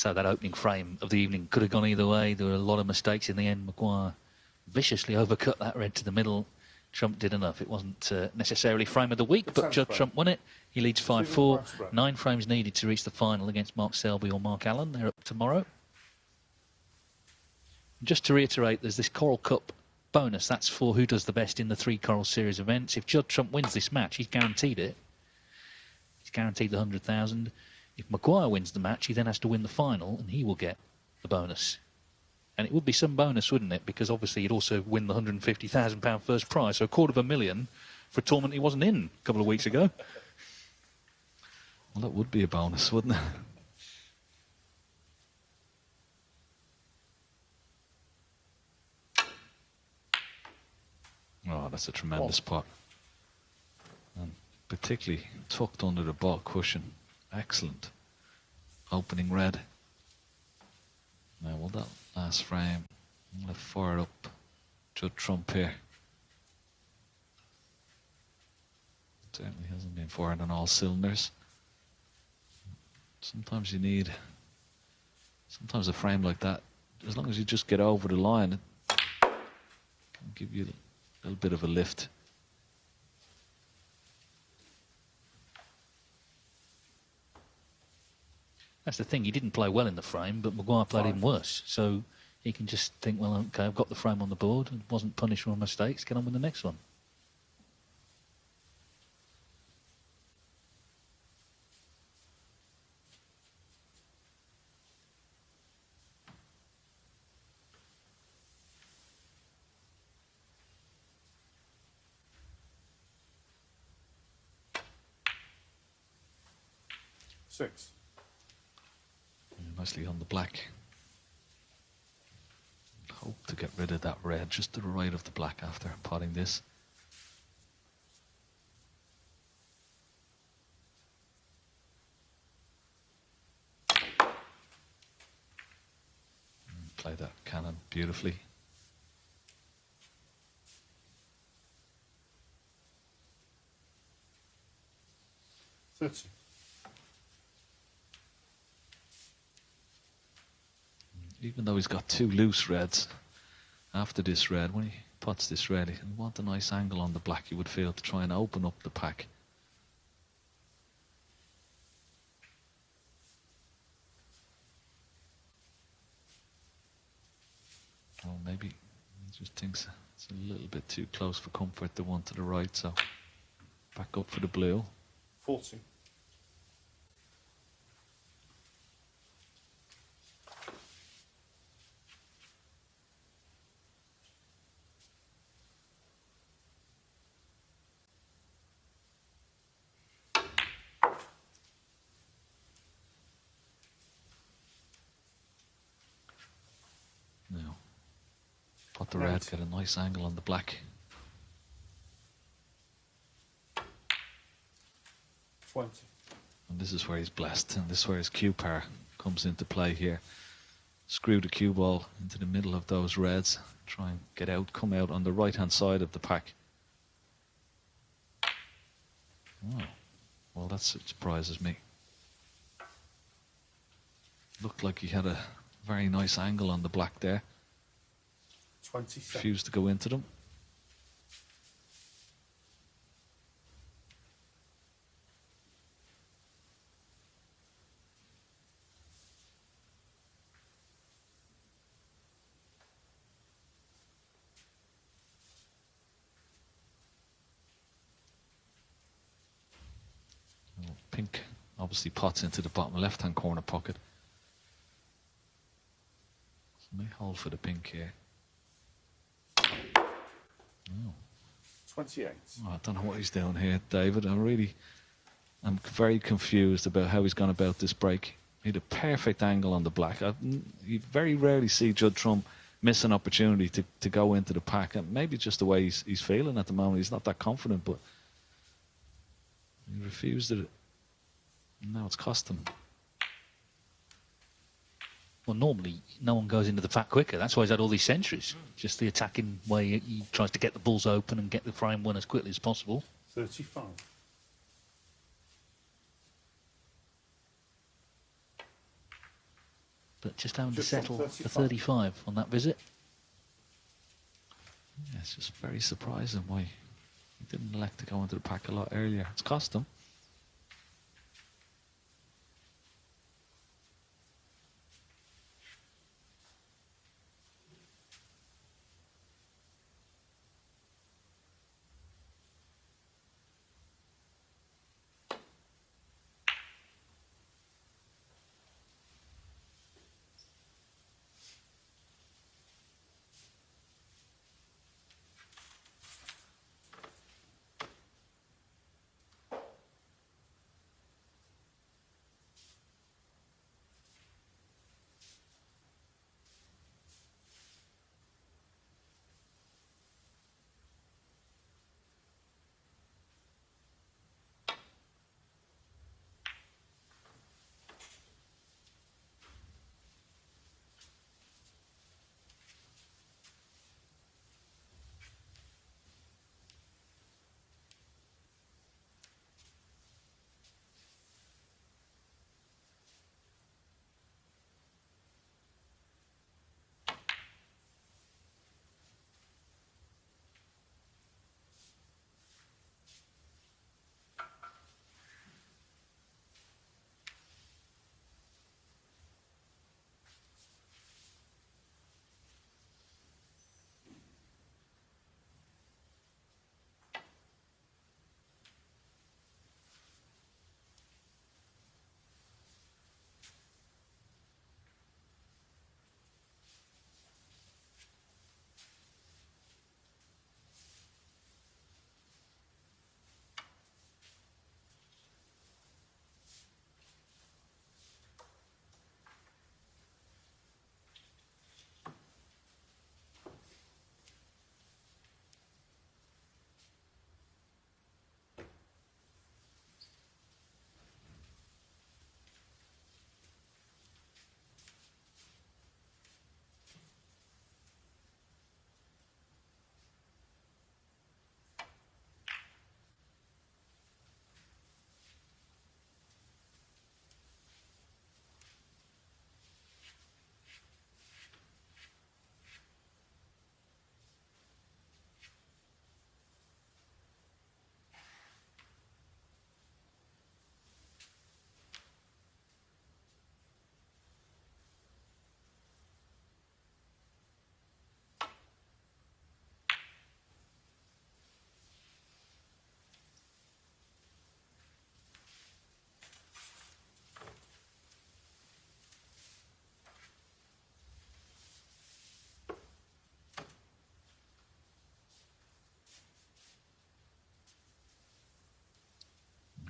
So that opening frame of the evening could have gone either way. There were a lot of mistakes in the end. Maguire viciously overcut that red to the middle. Trump did enough. It wasn't necessarily frame of the week, but Judd Trump won it. He leads 5-4. 9 frames needed to reach the final against Mark Selby or Mark Allen. They're up tomorrow. Just to reiterate, there's this Coral Cup bonus. That's for who does the best in the 3 Coral Series events. If Judd Trump wins this match, he's guaranteed it. He's guaranteed the 100,000. If Maguire wins the match, he then has to win the final, and he will get the bonus. And it would be some bonus, wouldn't it? Because obviously he'd also win the £150,000 first prize, so £250,000 for a tournament he wasn't in a couple of weeks ago. Well, that would be a bonus, wouldn't it? Oh, that's a tremendous pot. And particularly tucked under the ball cushion. Excellent. Opening red. Now, will that last frame? I'm going to fire up Judd Trump here. Certainly hasn't been firing on all cylinders. Sometimes you need, sometimes a frame like that, as long as you just get over the line, it can give you a little bit of a lift. That's the thing, he didn't play well in the frame, but Maguire played even worse. So he can just think, well, okay, I've got the frame on the board and wasn't punished for my mistakes, get on with the next one. Six. Nicely on the black. Hope to get rid of that red just to the right of the black after potting this. Play that cannon beautifully. $30. Even though he's got 2 loose reds after this red, when he pots this red, he want a nice angle on the black, you would feel, to try and open up the pack. Well, maybe he just thinks it's a little bit too close for comfort, the one to the right, so back up for the blue. 40. Now, pot the red, get a nice angle on the black. 20. And this is where he's blessed, and this is where his cue power comes into play here. Screw the cue ball into the middle of those reds, try and get out, come out on the right hand side of the pack. Oh, well, that surprises me. Looked like he had a very nice angle on the black there. 27. Refused to go into them. Pink obviously pots into the bottom left-hand corner pocket. So may hold for the pink here. Oh. 28. Oh, I don't know what he's doing here, David. I'm very confused about how he's gone about this break. He had a perfect angle on the black. You very rarely see Judd Trump miss an opportunity to go into the pack. And maybe just the way he's feeling at the moment. He's not that confident, but he refused it. Now it's cost him. Well, normally no one goes into the pack quicker. That's why he's had all these centuries. Just the attacking way he tries to get the balls open and get the frame won as quickly as possible. 35. but just having to Just from settle for 35. 35 on that visit. Yeah, it's just very surprising why he didn't elect to go into the pack a lot earlier. It's cost him.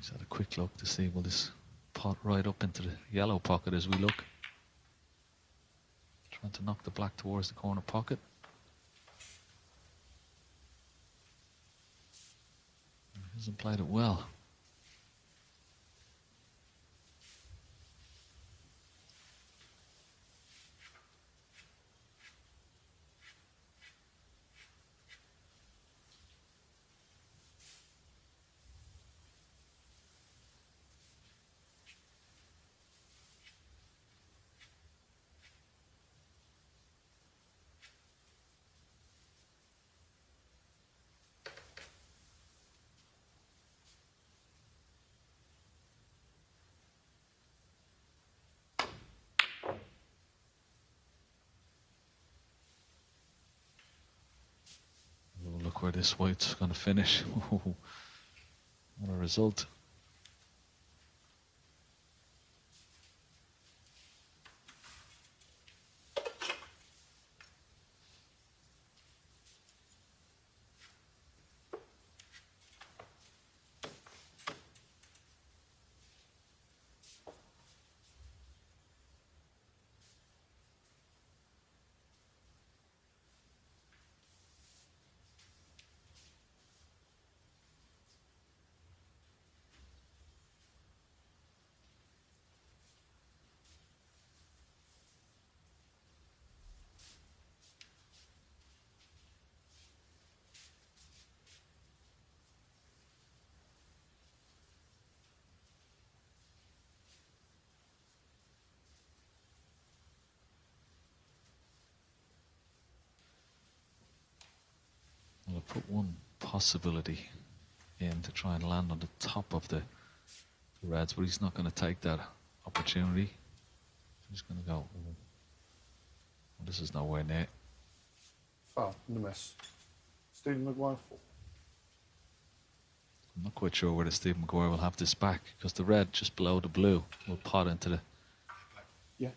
Let's have a quick look to see will this pot right up into the yellow pocket as we look. Trying to knock the black towards the corner pocket. He hasn't played it well. Oh, look where this white's going to finish. What a result. put one possibility in to try and land on the top of the reds, but he's not going to take that opportunity. He's going to go, well, this is nowhere near. Foul and a miss. Stephen Maguire 4. I'm not quite sure whether Steve Maguire will have this back, because the red just below the blue will pot into the... Yeah.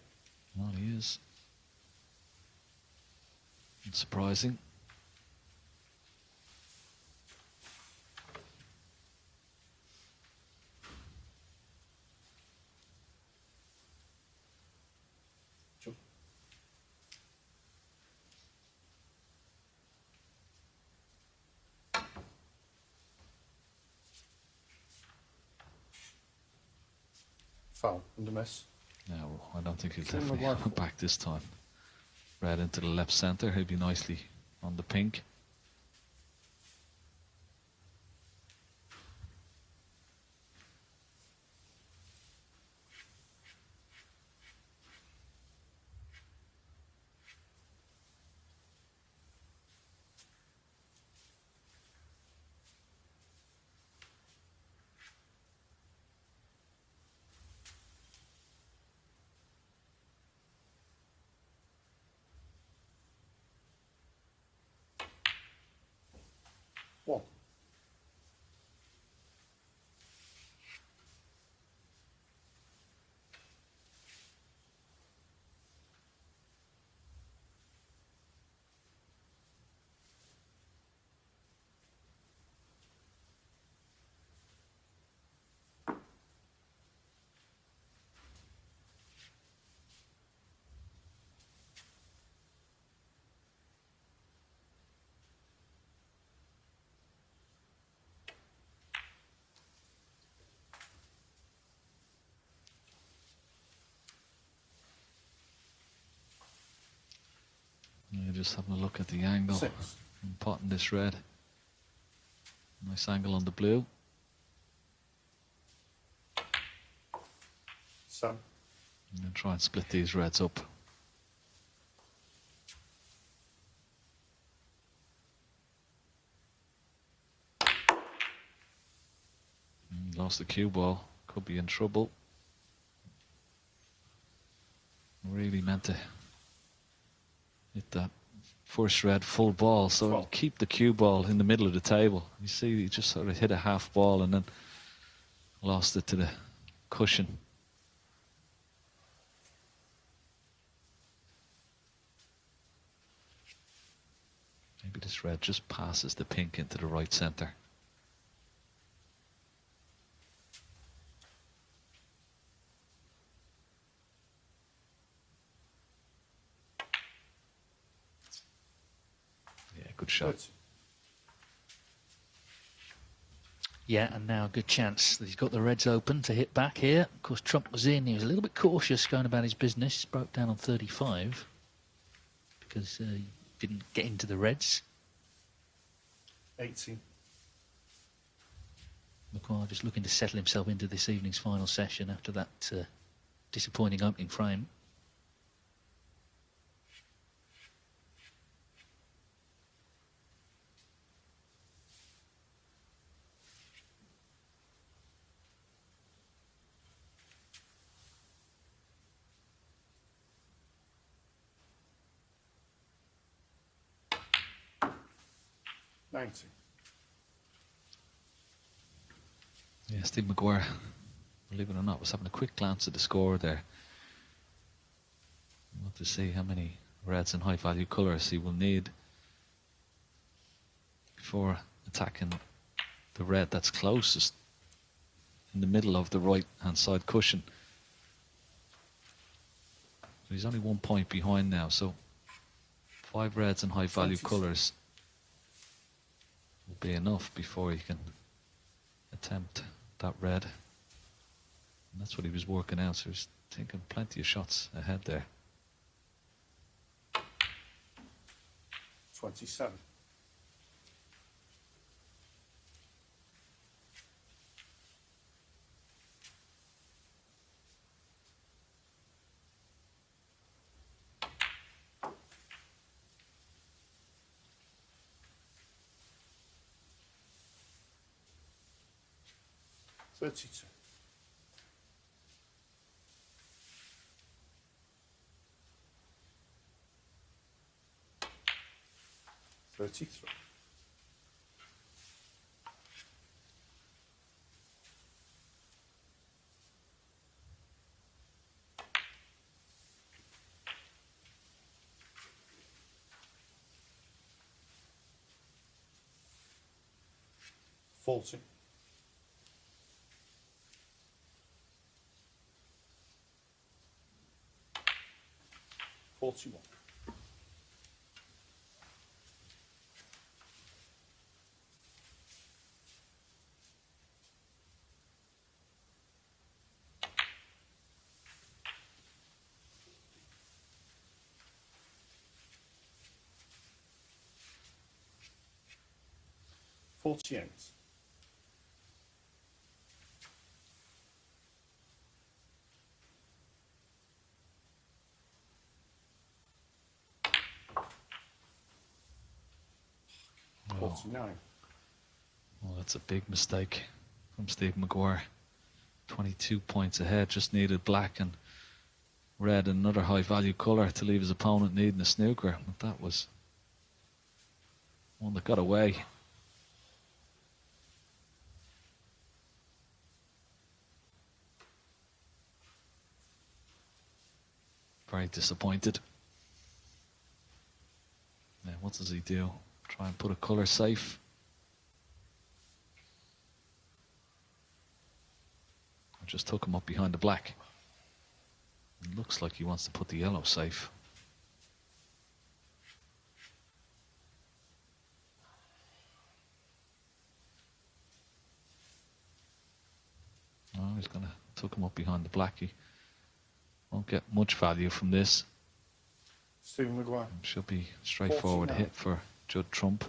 Well, he is. It's surprising. Jump. Foul and a miss. No, I don't think he'll Stephen definitely Maguire go back this time. Red into the left centre, he'll be nicely on the pink. One. Yeah, just having a look at the angle. 6. I'm potting this red. Nice angle on the blue. 7. And then try and split these reds up. Lost the cue ball. Could be in trouble. Really meant to hit that first red full ball, so he'll keep the cue ball in the middle of the table. You see, he just sort of hit a half ball and then lost it to the cushion. Maybe this red just passes the pink into the right centre. Yeah, good shot. Good. Yeah, and now a good chance that he's got the reds open to hit back here. Of course, Trump was in. He was a little bit cautious going about his business. Broke down on 35 because he didn't get into the reds. 18. Maguire just looking to settle himself into this evening's final session after that disappointing opening frame. Yeah, Steve Maguire, believe it or not, was having a quick glance at the score there. I want to see how many reds and high value colours he will need before attacking the red that's closest in the middle of the right hand side cushion. So he's only 1 point behind now, so 5 reds and high value colours will be enough before he can attempt that red. And that's what he was working out, so he's taking plenty of shots ahead there. 27. 32. 33. 40. 41. 48. 49. Well, that's a big mistake from Steve Maguire. 22 points ahead, just needed black and red, another high value colour to leave his opponent needing a snooker. But that was one that got away. Very disappointed. Now, what does he do? Try and put a colour safe. I just took him up behind the black. It looks like he wants to put the yellow safe. Oh, he's going to took him up behind the black. He won't get much value from this. Stephen Maguire. Should be straightforward 49. hit for Judd Trump.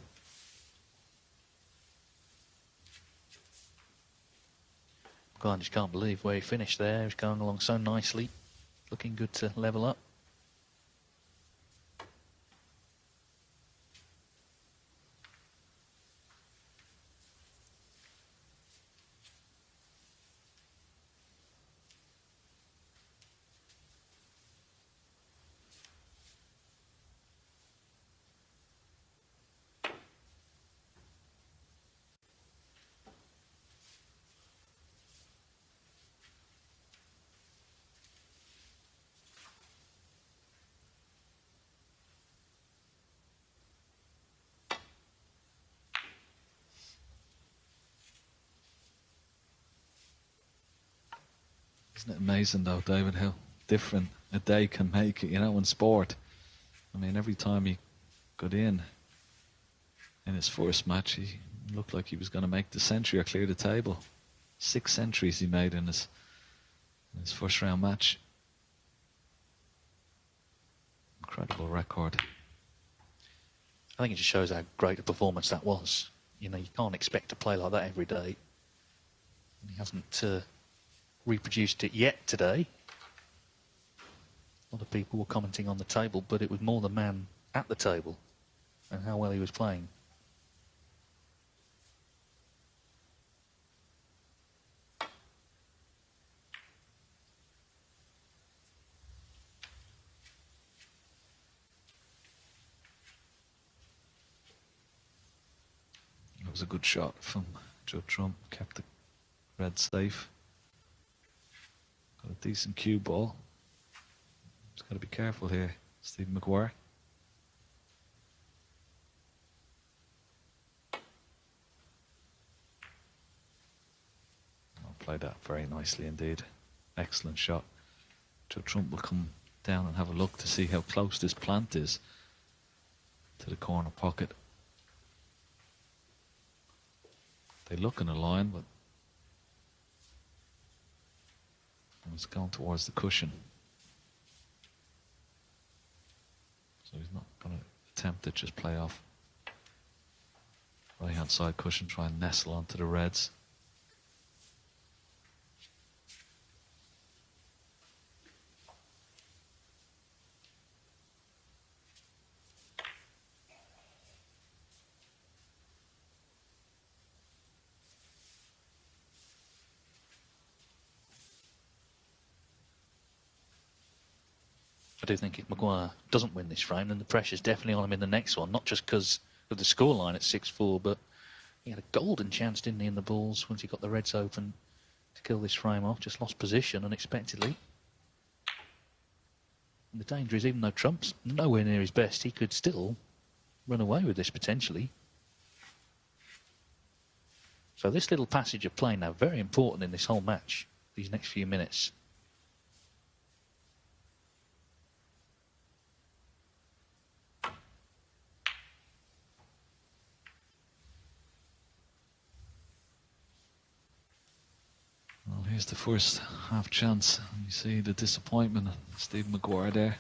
God, I just can't believe where he finished there. He was going along so nicely. Looking good to level up. Isn't it amazing though, David, how different a day can make it, you know, in sport. I mean, every time he got in his first match, he looked like he was going to make the century or clear the table. 6 centuries he made in his first round match. Incredible record. I think it just shows how great a performance that was. You know, you can't expect to play like that every day. He hasn't reproduced it yet today. A lot of people were commenting on the table, but it was more the man at the table and how well he was playing. It was a good shot from Judd Trump. Kept the red safe. Got a decent cue ball. Just got to be careful here, Steve Maguire. Played that very nicely indeed. Excellent shot. Judd Trump will come down and have a look to see how close this plant is to the corner pocket. They look in a line, but it's going towards the cushion. So he's not going to attempt to just play off right hand side cushion, try and nestle onto the reds. I do think if Maguire doesn't win this frame, then the pressure's definitely on him in the next one, not just because of the scoreline at 6-4, but he had a golden chance, didn't he, in the balls once he got the reds open to kill this frame off. Just lost position unexpectedly. And the danger is, even though Trump's nowhere near his best, he could still run away with this potentially. So this little passage of play now, very important in this whole match, these next few minutes. Well, here's the first half chance. You see the disappointment of Steve Maguire there.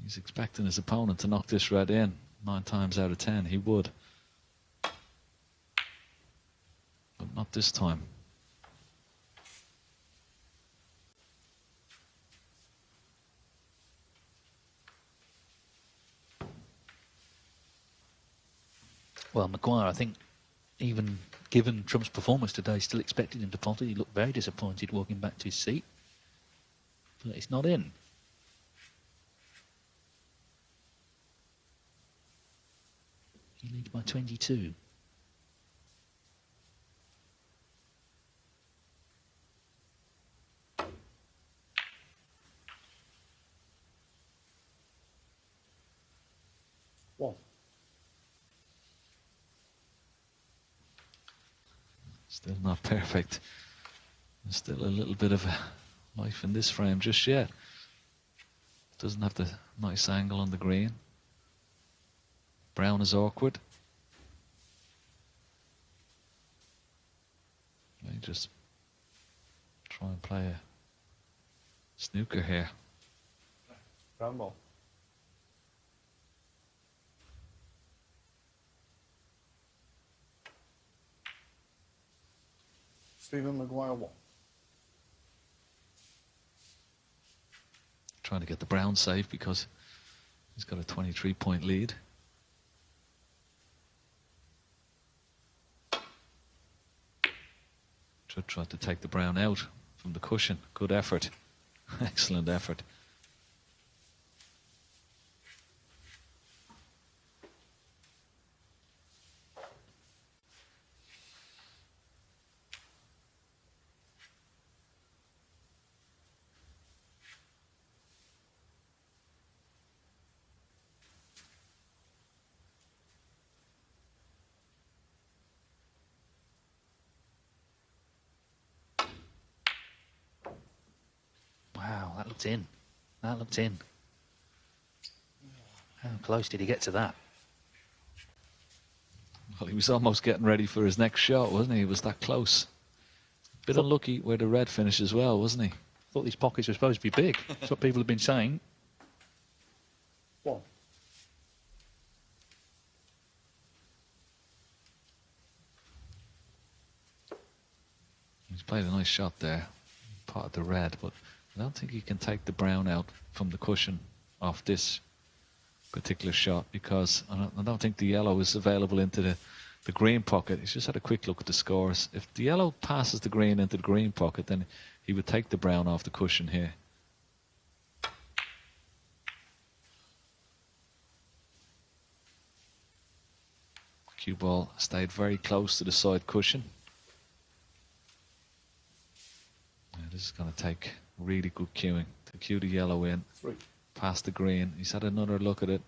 He's expecting his opponent to knock this red in. 9 times out of 10, he would. But not this time. Well, Maguire, I think, even given Trump's performance today, still expected him to pot it. He looked very disappointed walking back to his seat. But it's not in. He leads by 22. One. Still not perfect. There's still a little bit of life in this frame just yet. Doesn't have the nice angle on the green. Brown is awkward. May just try and play a snooker here. Brown ball. Stephen Maguire 1. Trying to get the brown safe because he's got a 23-point lead. Should try to take the brown out from the cushion. Good effort. Excellent effort. Wow, that looked in. That looked in. How close did he get to that? Well, he was almost getting ready for his next shot, wasn't he? He was that close. Bit unlucky where the red finished as well, wasn't he? Thought these pockets were supposed to be big. That's what people have been saying. 1. He's played a nice shot there. Part of the red, but I don't think he can take the brown out from the cushion off this particular shot because I don't think the yellow is available into the green pocket. He's just had a quick look at the scores. If the yellow passes the green into the green pocket, then he would take the brown off the cushion here. Cue ball stayed very close to the side cushion. This is going to take really good cueing to cue the yellow in, 3. past the green. He's had another look at it.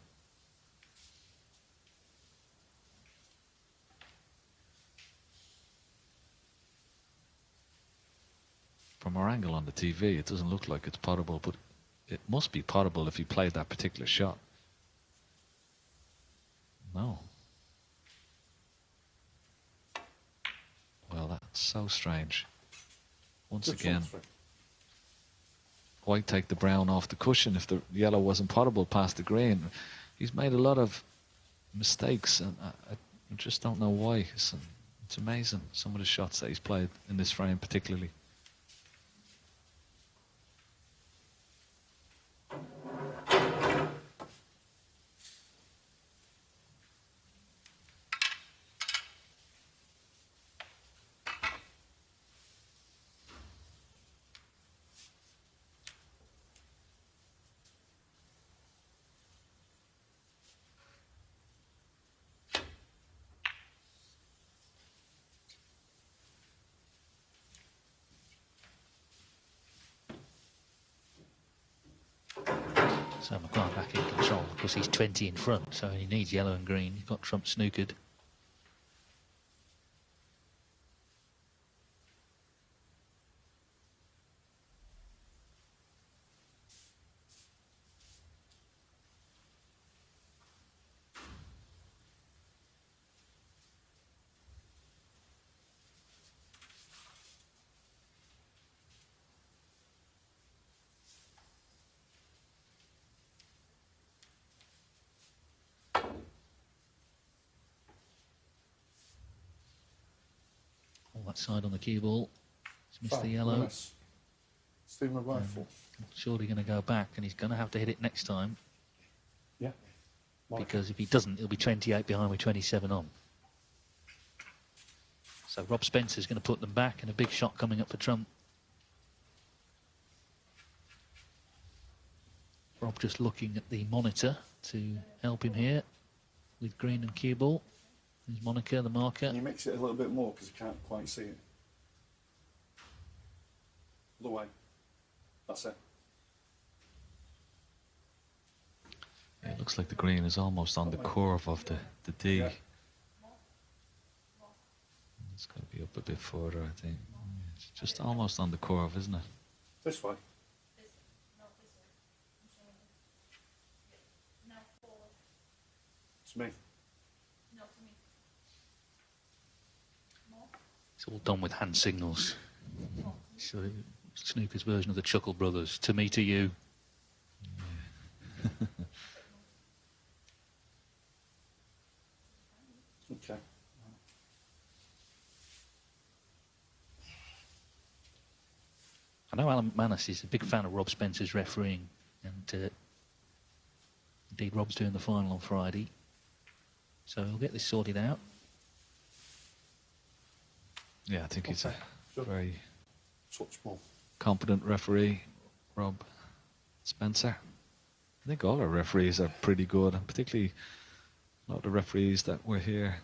From our angle on the TV, it doesn't look like it's potable, but it must be potable if he played that particular shot. No. Well, that's so strange. Once again, why take the brown off the cushion if the yellow wasn't potable past the green? He's made a lot of mistakes, and I just don't know why. It's amazing, some of the shots that he's played in this frame particularly. So Maguire back in control. Of course, he's 20 in front, so he needs yellow and green. He's got Trump snookered. All that side on the cue ball. He's missed the yellow. Steve Maguire, 4. Surely going to go back, and he's going to have to hit it next time. Yeah. Because if he doesn't, he'll be 28 behind with 27 on. So Rob Spencer's going to put them back, and a big shot coming up for Trump. Rob just looking at the monitor to help him here with green and cue ball. His moniker, the marker. Can you mix it a little bit more because you can't quite see it? Other way. That's it. Yeah, it looks like the green is almost on the curve of the D. Yeah. It's got to be up a bit further, I think. It's just almost on the curve, isn't it? This way. It's me. It's all done with hand signals. So Snooker's version of the Chuckle Brothers. To me, to you. Okay. I know Alan Manis is a big fan of Rob Spencer's refereeing, and indeed Rob's doing the final on Friday, so we'll get this sorted out. Yeah, I think he's a very Touch ball. competent referee, Rob Spencer. I think all our referees are pretty good, and particularly a lot of the referees that were here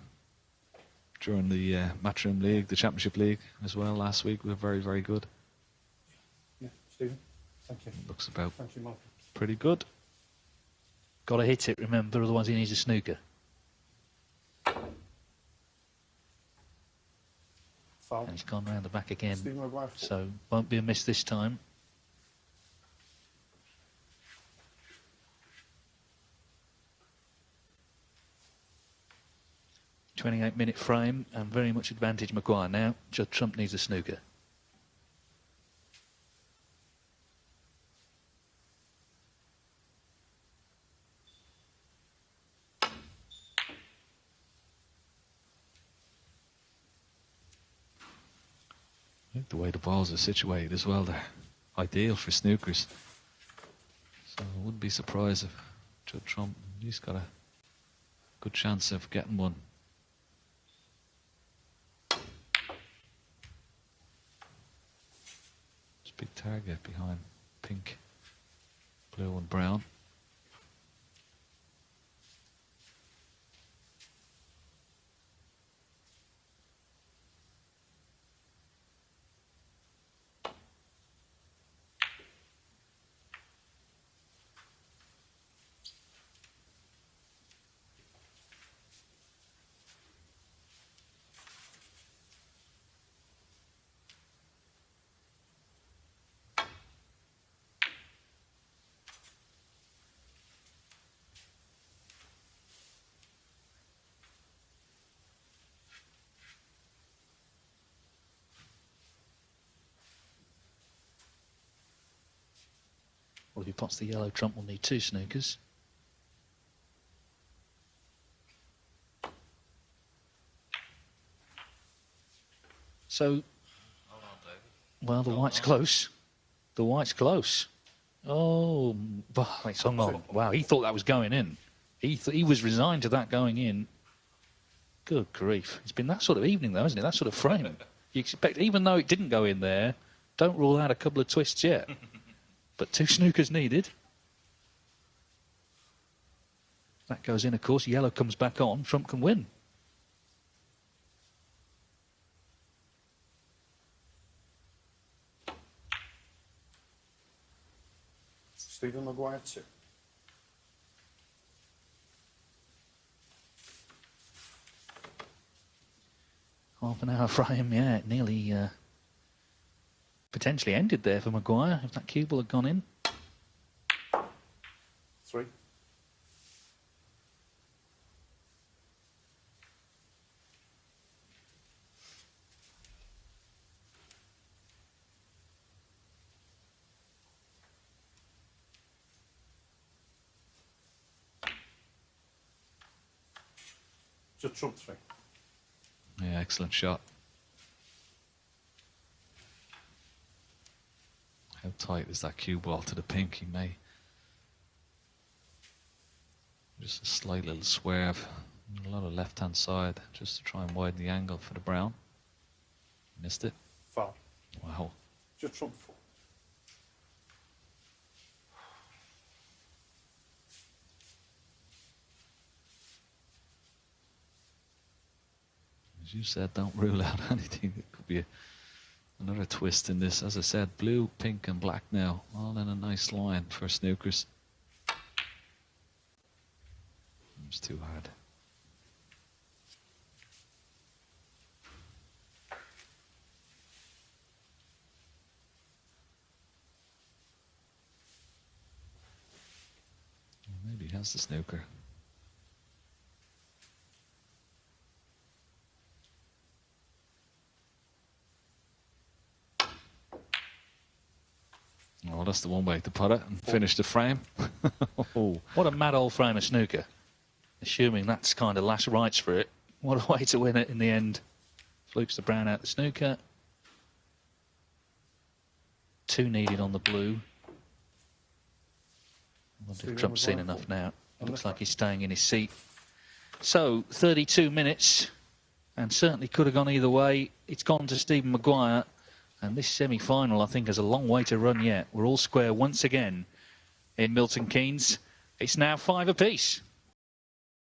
during the Matchroom League, the Championship League as well last week were very, very good. Yeah, Stephen. Thank you. Looks about Thank you, Mark. pretty good. Got to hit it, remember, otherwise he needs a snooker. Foul. And he's gone round the back again, Stephen Maguire, 4. so won't be a miss this time. 28-minute frame, and very much advantage Maguire now. Judd Trump needs a snooker. I think the way the balls are situated as well, they're ideal for snookers. So I wouldn't be surprised if Judd Trump, he's got a good chance of getting one. It's a big target behind pink, blue and brown. Well, if he pots the yellow, Trump will need 2 snookers. So, well, the white's close. The white's close. Oh, it's hung on. Wow, he thought that was going in. He was resigned to that going in. Good grief. It's been that sort of evening, though, hasn't it? That sort of frame. You expect, even though it didn't go in there, don't rule out a couple of twists yet. But 2 snookers needed. That goes in, of course. Yellow comes back on. Trump can win. Stephen Maguire, 2. Half an hour frame, yeah, it nearly potentially ended there for Maguire if that cue ball had gone in. 3. Just trump 3. Yeah, excellent shot. How tight is that cue ball to the pink? He may. Just a slight little swerve. A lot of left-hand side just to try and widen the angle for the brown. Missed it. Foul. Wow. Just trump 4. As you said, don't rule out anything. It could be another twist in this. As I said, blue, pink and black now. All in a nice line for snookers. It's too hard. Maybe he has the snooker. Oh, that's the one way to put it and finish the frame. Oh. What a mad old frame of snooker. Assuming that's kind of last rites for it. What a way to win it in the end. Flukes the brown out the snooker. 2 needed on the blue. I wonder if Trump's seen enough now. It looks like he's staying in his seat. So, 32 minutes, and certainly could have gone either way. It's gone to Stephen Maguire, and this semi-final, I think, has a long way to run yet. We're all square once again in Milton Keynes. It's now 5 apiece.